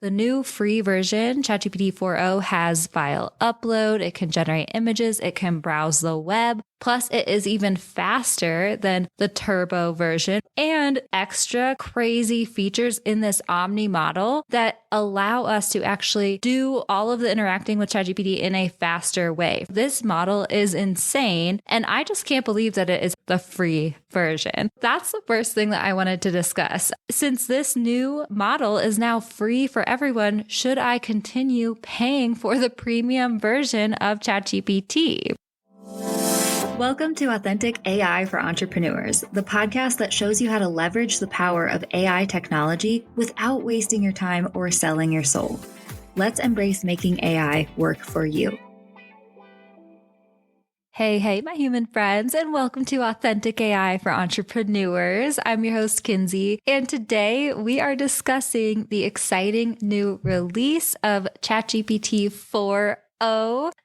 The new free version, ChatGPT-4o, has file upload, it can generate images, it can browse the web. Plus, it is even faster than the turbo version and extra crazy features in this Omni model that allow us to actually do all of the interacting with ChatGPT in a faster way. This model is insane, and I just can't believe that it is the free version. That's the first thing that I wanted to discuss. Since this new model is now free for everyone, should I continue paying for the premium version of ChatGPT? Welcome to Authentic AI for Entrepreneurs, the podcast that shows you how to leverage the power of AI technology without wasting your time or selling your soul. Let's embrace making AI work for you. Hey, my human friends, and welcome to Authentic AI for Entrepreneurs. I'm your host, Kinsey, and today we are discussing the exciting new release of ChatGPT-4o.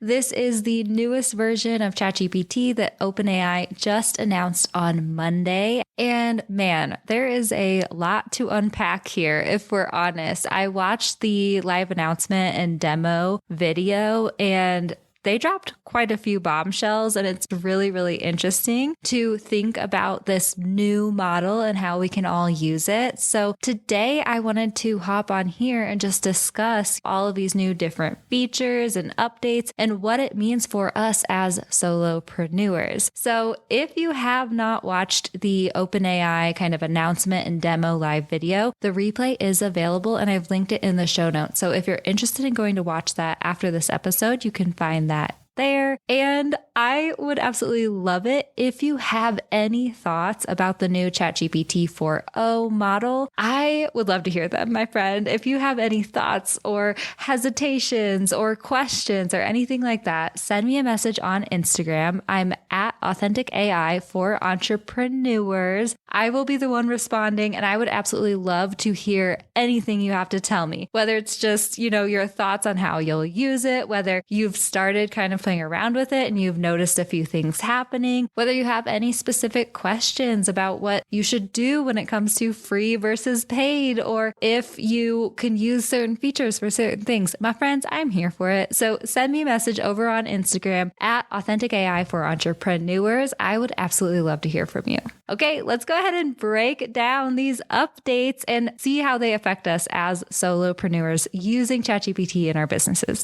This is the newest version of ChatGPT that OpenAI just announced on Monday. And man, there is a lot to unpack here, if we're honest. I watched the live announcement and demo video, and they dropped quite a few bombshells, and it's really, really interesting to think about this new model and how we can all use it. So today I wanted to hop on here and just discuss all of these new different features and updates and what it means for us as solopreneurs. So if you have not watched the OpenAI kind of announcement and demo live video, the replay is available and I've linked it in the show notes. So if you're interested in going to watch that after this episode, you can find that there. And I would absolutely love it if you have any thoughts about the new ChatGPT-4o model. I would love to hear them, my friend. If you have any thoughts or hesitations or questions or anything like that, send me a message on Instagram. I'm at Authentic AI for Entrepreneurs. I will be the one responding, and I would absolutely love to hear anything you have to tell me, whether it's just, your thoughts on how you'll use it, whether you've started kind of playing around with it and you've noticed a few things happening, whether you have any specific questions about what you should do when it comes to free versus paid, or if you can use certain features for certain things. My friends, I'm here for it. So send me a message over on Instagram at Authentic AI for Entrepreneurs. I would absolutely love to hear from you. Okay, let's go ahead and break down these updates and see how they affect us as solopreneurs using ChatGPT in our businesses.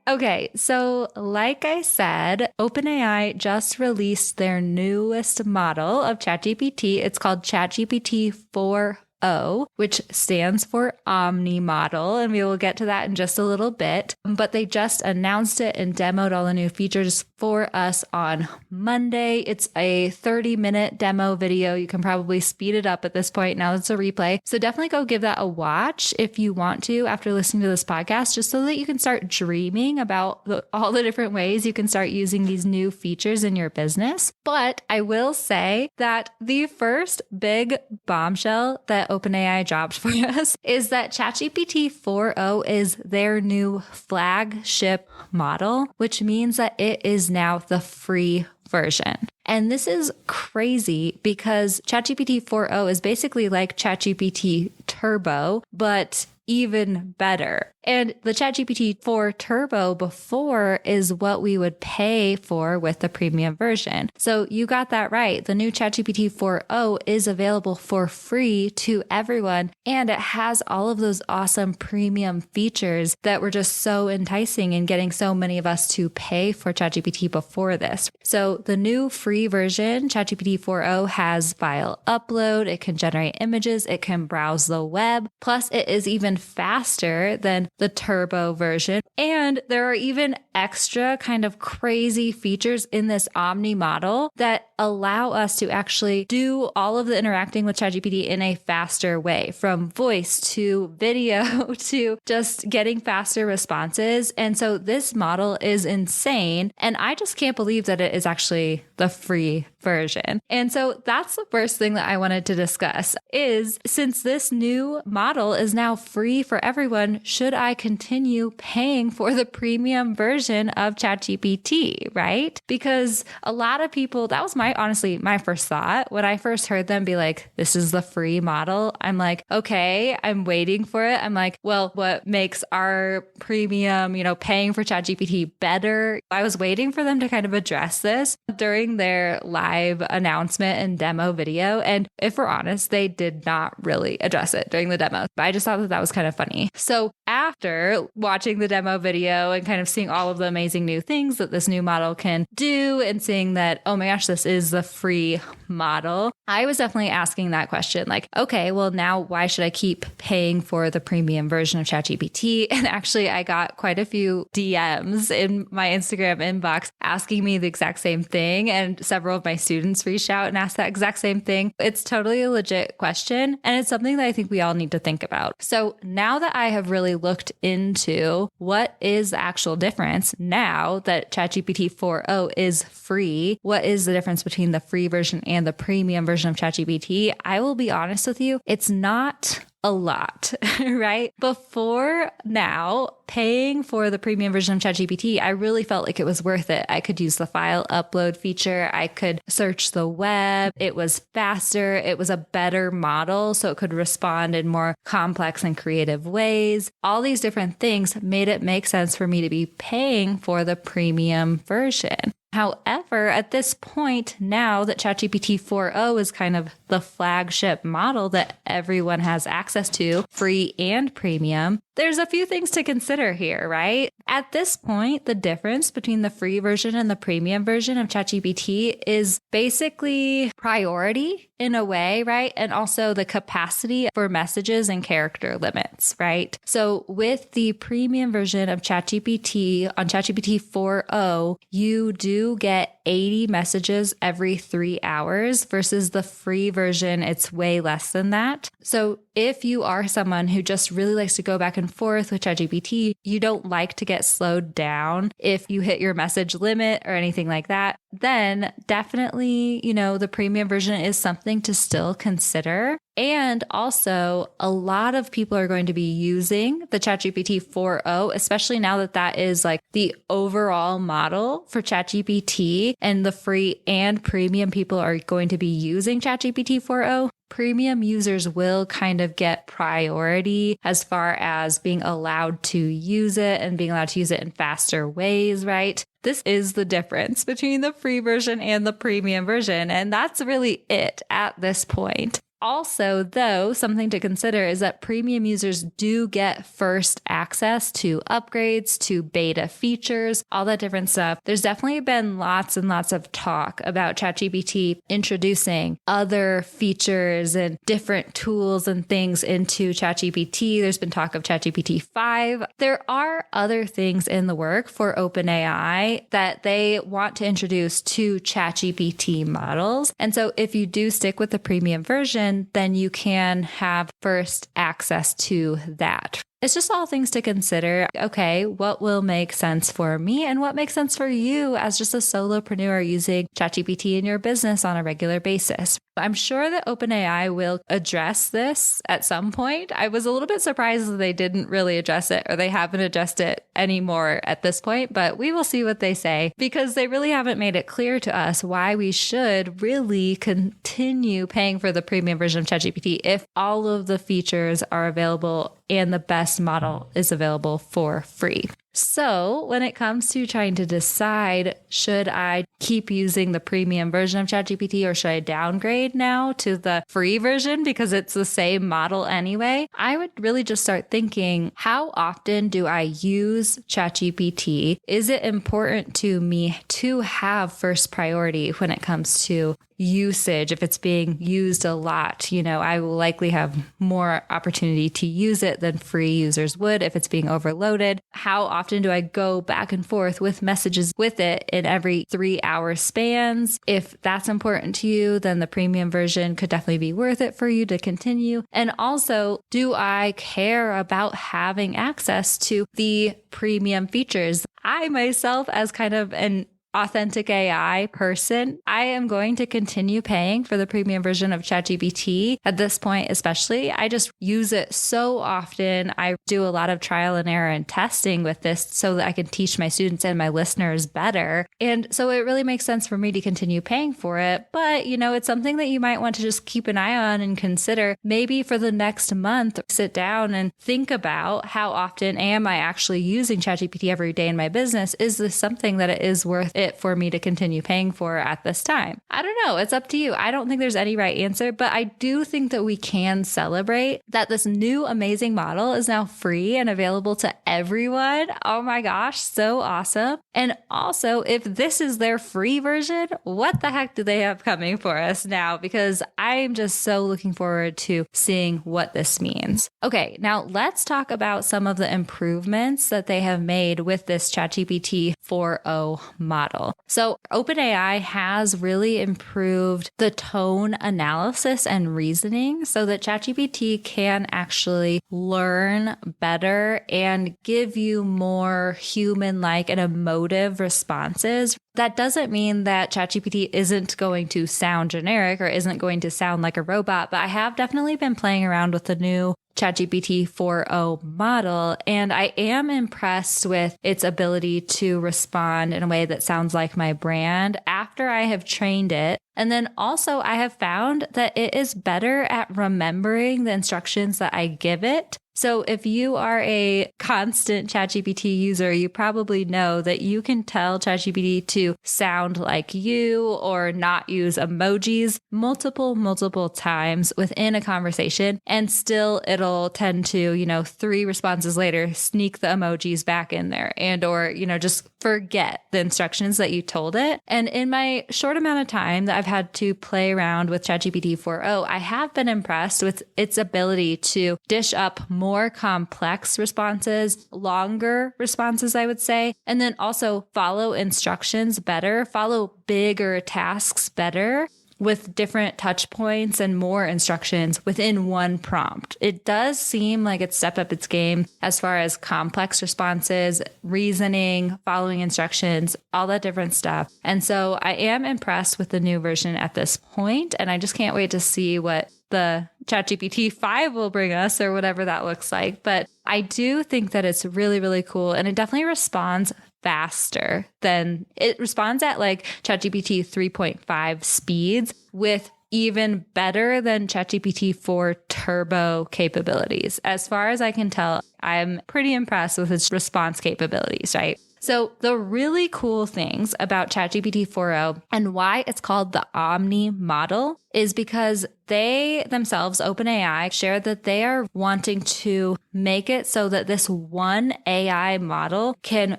Okay, so like I said, OpenAI just released their newest model of ChatGPT. It's called ChatGPT-4o, which stands for Omni model, and we will get to that in just a little bit. But they just announced it and demoed all the new features for us on Monday. It's a 30-minute demo video. You can probably speed it up at this point now that it's a replay. So definitely go give that a watch if you want to after listening to this podcast, just so that you can start dreaming about all the different ways you can start using these new features in your business. But I will say that the first big bombshell that OpenAI dropped for us is that ChatGPT-4o is their new flagship model, which means that it is now the free version. And this is crazy because ChatGPT-4o is basically like ChatGPT Turbo, but even better. And the ChatGPT-4 Turbo before is what we would pay for with the premium version. So you got that right. The new ChatGPT-4o is available for free to everyone, and it has all of those awesome premium features that were just so enticing and getting so many of us to pay for ChatGPT before this. So the new free version, ChatGPT-4o, has file upload, it can generate images, it can browse the web. Plus, it is even faster than the turbo version. And there are even extra kind of crazy features in this Omni model that allow us to actually do all of the interacting with ChatGPT in a faster way, from voice to video to just getting faster responses. And so this model is insane. And I just can't believe that it is actually the free version. And so that's the first thing that I wanted to discuss is, since this new model is now free for everyone, should I continue paying for the premium version version of ChatGPT, right? Because a lot of people, that was honestly, my first thought when I first heard them be like, this is the free model. I'm like, okay, I'm waiting for it. I'm like, well, what makes our premium, paying for ChatGPT better? I was waiting for them to kind of address this during their live announcement and demo video. And if we're honest, they did not really address it during the demo. But I just thought that was kind of funny. So after watching the demo video and kind of seeing all of the amazing new things that this new model can do and seeing that, oh my gosh, this is the free model, I was definitely asking that question like, okay, well now why should I keep paying for the premium version of ChatGPT? And actually I got quite a few DMs in my Instagram inbox asking me the exact same thing. And several of my students reached out and asked that exact same thing. It's totally a legit question. And it's something that I think we all need to think about. So now that I have really looked into what is the actual difference now that ChatGPT-4o is free, what is the difference between the free version and the premium version of ChatGPT, I will be honest with you, it's not a lot, right? Before now, paying for the premium version of ChatGPT, I really felt like it was worth it. I could use the file upload feature. I could search the web. It was faster. It was a better model, so it could respond in more complex and creative ways. All these different things made it make sense for me to be paying for the premium version. However, at this point, now that ChatGPT-4o is kind of the flagship model that everyone has access to, free and premium, there's a few things to consider here, right? At this point, the difference between the free version and the premium version of ChatGPT is basically priority in a way, right? And also the capacity for messages and character limits, right? So with the premium version of ChatGPT on ChatGPT-4o, you do get 80 messages every 3 hours versus the free version, it's way less than that. So if you are someone who just really likes to go back and forth with ChatGPT, you don't like to get slowed down if you hit your message limit or anything like that, then definitely, the premium version is something to still consider. And also, a lot of people are going to be using the ChatGPT-4o, especially now that that is like the overall model for ChatGPT, and the free and premium people are going to be using ChatGPT-4o. Premium users will kind of get priority as far as being allowed to use it and being allowed to use it in faster ways, right? This is the difference between the free version and the premium version. And that's really it at this point. Also, though, something to consider is that premium users do get first access to upgrades, to beta features, all that different stuff. There's definitely been lots and lots of talk about ChatGPT introducing other features and different tools and things into ChatGPT. There's been talk of ChatGPT-5. There are other things in the work for OpenAI that they want to introduce to ChatGPT models. And so if you do stick with the premium version, then you can have first access to that. It's just all things to consider. Okay, what will make sense for me and what makes sense for you as just a solopreneur using ChatGPT in your business on a regular basis? I'm sure that OpenAI will address this at some point. I was a little bit surprised that they didn't really address it, or they haven't addressed it anymore at this point, but we will see what they say, because they really haven't made it clear to us why we should really continue paying for the premium version of ChatGPT if all of the features are available and the best model is available for free. So when it comes to trying to decide, should I keep using the premium version of ChatGPT or should I downgrade now to the free version because it's the same model anyway, I would really just start thinking, how often do I use ChatGPT? Is it important to me to have first priority when it comes to usage? If it's being used a lot, I will likely have more opportunity to use it than free users would if it's being overloaded. How often do I go back and forth with messages with it in every 3-hour spans? If that's important to you, then the premium version could definitely be worth it for you to continue. And also, do I care about having access to the premium features? I myself, as kind of an authentic AI person, I am going to continue paying for the premium version of ChatGPT at this point, especially. I just use it so often. I do a lot of trial and error and testing with this so that I can teach my students and my listeners better. And so it really makes sense for me to continue paying for it. But, it's something that you might want to just keep an eye on and consider. Maybe for the next month, sit down and think about how often am I actually using ChatGPT every day in my business? Is this something that it is worth it for me to continue paying for at this time? I don't know. It's up to you. I don't think there's any right answer, but I do think that we can celebrate that this new amazing model is now free and available to everyone. Oh my gosh, so awesome. And also, if this is their free version, what the heck do they have coming for us now? Because I'm just so looking forward to seeing what this means. Okay, now let's talk about some of the improvements that they have made with this ChatGPT-4o model. So OpenAI has really improved the tone analysis and reasoning so that ChatGPT can actually learn better and give you more human-like and emotive responses. That doesn't mean that ChatGPT isn't going to sound generic or isn't going to sound like a robot, but I have definitely been playing around with the new ChatGPT-4o model, and I am impressed with its ability to respond in a way that sounds like my brand after I have trained it. And then also I have found that it is better at remembering the instructions that I give it. So if you are a constant ChatGPT user, you probably know that you can tell ChatGPT to sound like you or not use emojis multiple times within a conversation. And still it'll tend to, 3 responses later, sneak the emojis back in there or just forget the instructions that you told it. And in my short amount of time that I've had to play around with ChatGPT-4o, I have been impressed with its ability to dish up more complex responses, longer responses, I would say, and then also follow instructions better, follow bigger tasks better with different touch points and more instructions within one prompt. It does seem like it's stepped up its game as far as complex responses, reasoning, following instructions, all that different stuff. And so I am impressed with the new version at this point, and I just can't wait to see what the ChatGPT 5 will bring us or whatever that looks like. But I do think that it's really, really cool. And it definitely responds faster than it responds at like ChatGPT 3.5 speeds with even better than ChatGPT 4 turbo capabilities. As far as I can tell, I'm pretty impressed with its response capabilities, right? So the really cool things about ChatGPT 4o and why it's called the Omni model is because they themselves, OpenAI, shared that they are wanting to make it so that this one AI model can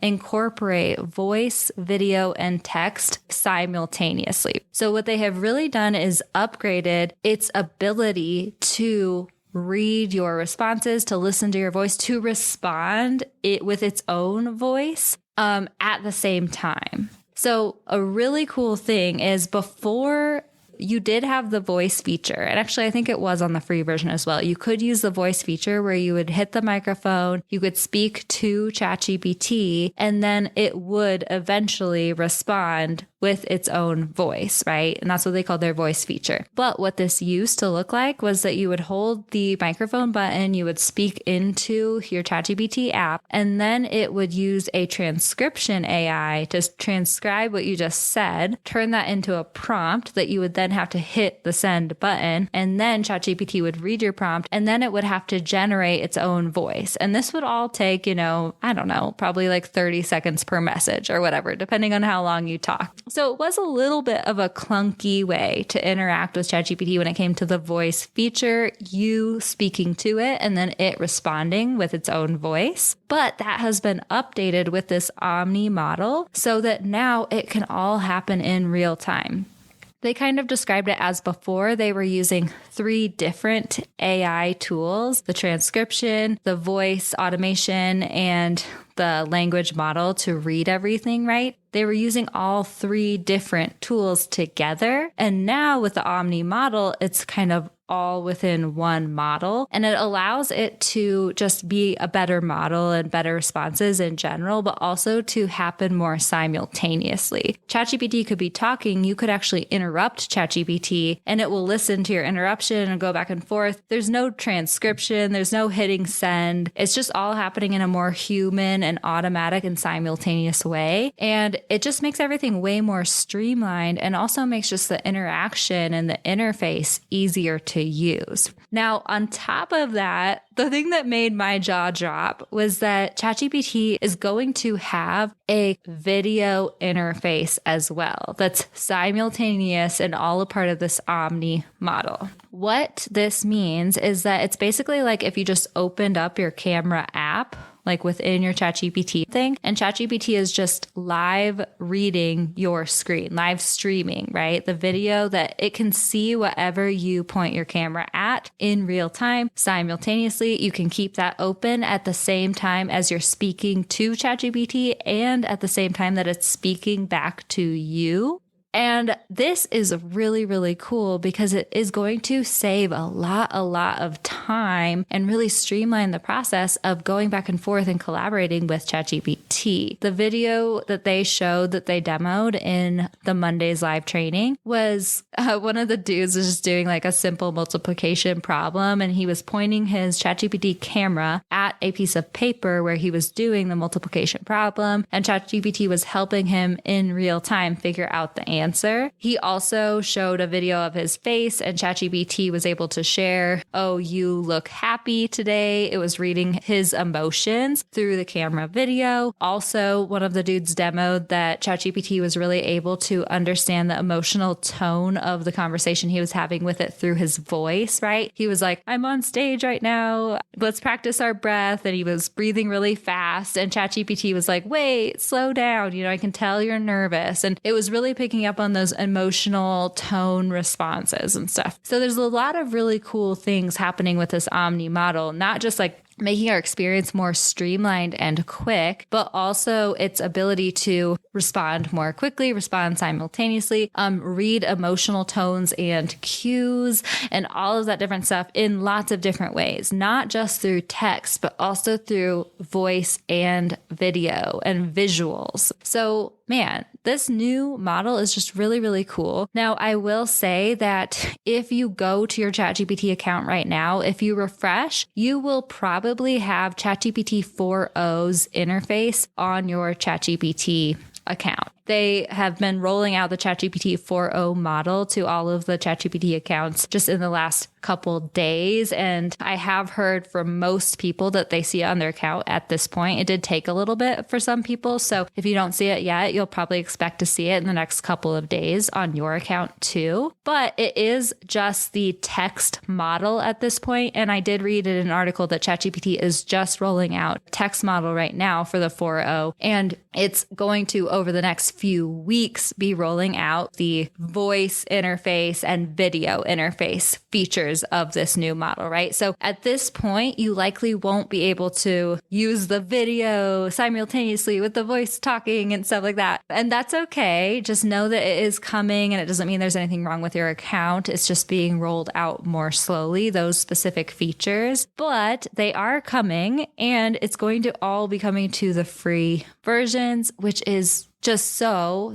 incorporate voice, video, and text simultaneously. So what they have really done is upgraded its ability to read your responses, to listen to your voice, to respond it with its own voice at the same time. So a really cool thing is before you did have the voice feature, and actually I think it was on the free version as well. You could use the voice feature where you would hit the microphone, you could speak to ChatGPT, and then it would eventually respond with its own voice, right? And that's what they call their voice feature. But what this used to look like was that you would hold the microphone button, you would speak into your ChatGPT app, and then it would use a transcription AI to transcribe what you just said, turn that into a prompt that you would then have to hit the send button, and then ChatGPT would read your prompt, and then it would have to generate its own voice. And this would all take, I don't know, probably like 30 seconds per message or whatever, depending on how long you talk. So it was a little bit of a clunky way to interact with ChatGPT when it came to the voice feature, you speaking to it and then it responding with its own voice. But that has been updated with this Omni model so that now it can all happen in real time. They kind of described it as before they were using 3 different AI tools, the transcription, the voice automation, and the language model to read everything, right? They were using all 3 different tools together. And now with the Omni model, it's kind of all within one model. And it allows it to just be a better model and better responses in general, but also to happen more simultaneously. ChatGPT could be talking. You could actually interrupt ChatGPT and it will listen to your interruption and go back and forth. There's no transcription. There's no hitting send. It's just all happening in a more human and automatic and simultaneous way. And it just makes everything way more streamlined and also makes just the interaction and the interface easier to use. Now, on top of that, the thing that made my jaw drop was that ChatGPT is going to have a video interface as well that's simultaneous and all a part of this Omni model. What this means is that it's basically like if you just opened up your camera app, like within your ChatGPT thing, and ChatGPT is just live reading your screen, live streaming, right? The video that it can see whatever you point your camera at in real time simultaneously. You can keep that open at the same time as you're speaking to ChatGPT and at the same time that it's speaking back to you. And this is really, really cool because it is going to save a lot of time and really streamline the process of going back and forth and collaborating with ChatGPT. The video that they showed that they demoed in the Monday's live training was one of the dudes was just doing like a simple multiplication problem, and he was pointing his ChatGPT camera at a piece of paper where he was doing the multiplication problem, and ChatGPT was helping him in real time figure out the answer. He also showed a video of his face, and ChatGPT was able to share, "Oh, you look happy today." It was reading his emotions through the camera video. Also, one of the dudes demoed that ChatGPT was really able to understand the emotional tone of the conversation he was having with it through his voice, right? He was like, "I'm on stage right now. Let's practice our breath." And he was breathing really fast. And ChatGPT was like, "Wait, slow down. I can tell you're nervous." And it was really picking up on those emotional tone responses and stuff. So there's a lot of really cool things happening with this Omni model, not just like making our experience more streamlined and quick, but also its ability to respond more quickly, respond simultaneously, read emotional tones and cues, and all of that different stuff in lots of different ways, not just through text, but also through voice and video and visuals. So man, this new model is just really, really cool. Now, I will say that if you go to your ChatGPT account right now, if you refresh, you will probably have ChatGPT-4o's interface on your ChatGPT account. They have been rolling out the ChatGPT-4o model to all of the ChatGPT accounts just in the last couple days. And I have heard from most people that they see it on their account at this point. It did take a little bit for some people. So if you don't see it yet, you'll probably expect to see it in the next couple of days on your account too. But it is just the text model at this point. And I did read in an article that ChatGPT is just rolling out text model right now for the 4o. And it's going to, over the next few weeks, be rolling out the voice interface and video interface features of this new model, right? So at this point, you likely won't be able to use the video simultaneously with the voice talking and stuff like that. And that's okay. Just know that it is coming, and it doesn't mean there's anything wrong with your account. It's just being rolled out more slowly, those specific features. But they are coming, and it's going to all be coming to the free versions, which is just so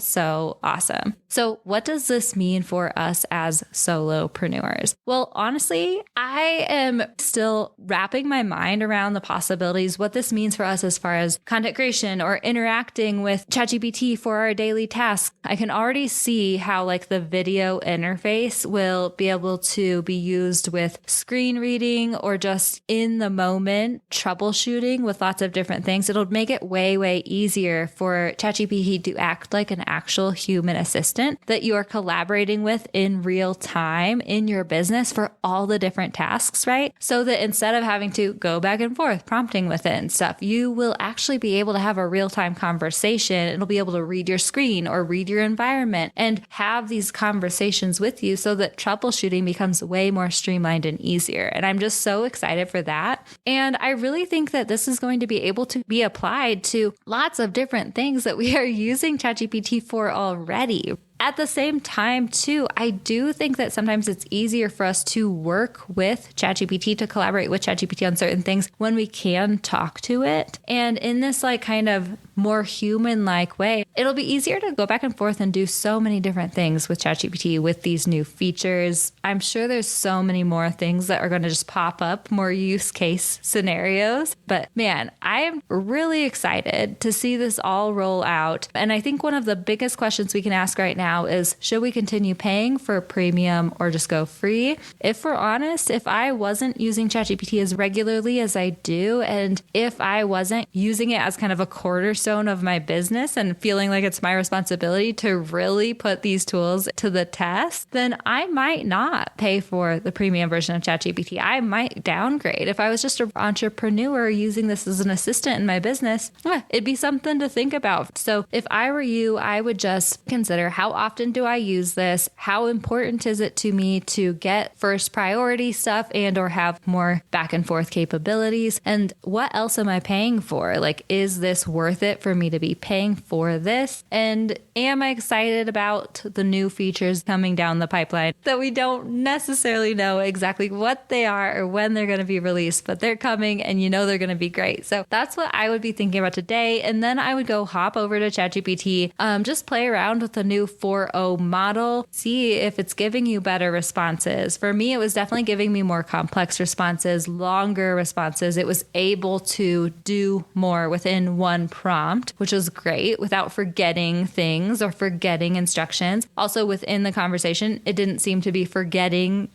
awesome. So what does this mean for us as solopreneurs? Well, honestly, I am still wrapping my mind around the possibilities, what this means for us as far as content creation or interacting with ChatGPT for our daily tasks. I can already see how like the video interface will be able to be used with screen reading or just in the moment troubleshooting with lots of different things. It'll make it way easier for ChatGPT to act like an actual human assistant that you are collaborating with in real time in your business for all the different tasks, right? So that instead of having to go back and forth prompting with it and stuff, you will actually be able to have a real-time conversation. It'll be able to read your screen or read your environment and have these conversations with you so that troubleshooting becomes way more streamlined and easier. And I'm just so excited for that. And I really think that this is going to be able to be applied to lots of different things that we are using ChatGPT for already. at the same time too, I do think that sometimes it's easier for us to work with ChatGPT, to collaborate with ChatGPT on certain things when we can talk to it. And in this like kind of more human-like way, it'll be easier to go back and forth and do so many different things with ChatGPT with these new features. I'm sure there's so many more things that are going to just pop up, more use case scenarios. But man, I am really excited to see this all roll out. And I think one of the biggest questions we can ask right now is, should we continue paying for premium or just go free? If we're honest, if I wasn't using ChatGPT as regularly as I do, and if I wasn't using it as kind of a cornerstone of my business and feeling like it's my responsibility to really put these tools to the test, then I might not pay for the premium version of ChatGPT. I might downgrade. If I was just an entrepreneur using this as an assistant in my business, it'd be something to think about. So if I were you, I would just consider, how often do I use this? How important is it to me to get first priority stuff and or have more back and forth capabilities? And what else am I paying for? Like, is this worth it for me to be paying for this? And am I excited about the new features coming down the pipeline that we don't necessarily know exactly what they are or when they're going to be released, but they're coming and you know they're going to be great. So that's what I would be thinking about today. And then I would go hop over to ChatGPT, just play around with the new 4o model, see if it's giving you better responses. For me, it was definitely giving me more complex responses, longer responses. It was able to do more within one prompt, which was great without forgetting things or forgetting instructions. Also within the conversation, it didn't seem to be forgetting,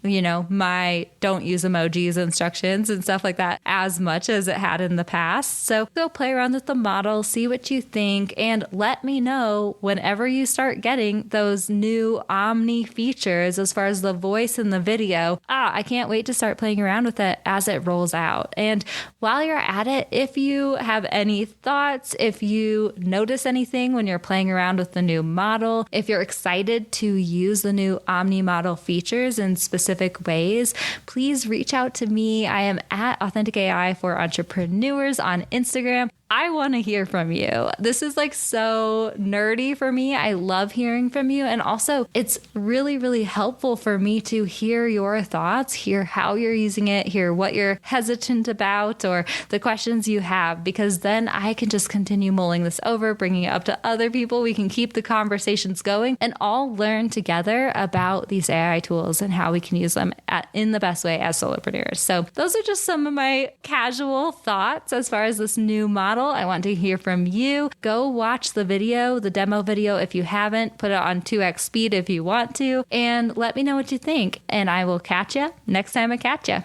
my don't use emojis instructions and stuff like that as much as it had in the past. So go play around with the model, see what you think, and let me know whenever you start getting those new Omni features as far as the voice and the video. I can't wait to start playing around with it as it rolls out. And while you're at it, if you have any thoughts, if you notice anything when you're playing around with the new model, if you're excited to use the new Omni model features in specific ways, please reach out to me. I am at Authentic AI for Entrepreneurs on Instagram. I want to hear from you. This is like so nerdy for me. I love hearing from you. And also it's really, really helpful for me to hear your thoughts, hear how you're using it, hear what you're hesitant about or the questions you have, because then I can just continue mulling this over, bringing it up to other people. We can keep the conversations going and all learn together about these AI tools and how we can use them in the best way as solopreneurs. So those are just some of my casual thoughts as far as this new model. I want to hear from you. Go watch the video, the demo video if you haven't. Put it on 2x speed if you want to, and let me know what you think. And I will catch you next time I catch you.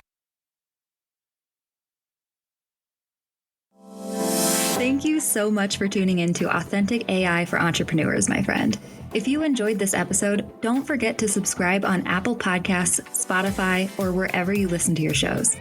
Thank you so much for tuning in to Authentic AI for Entrepreneurs, my friend. If you enjoyed this episode, don't forget to subscribe on Apple Podcasts, Spotify, or wherever you listen to your shows.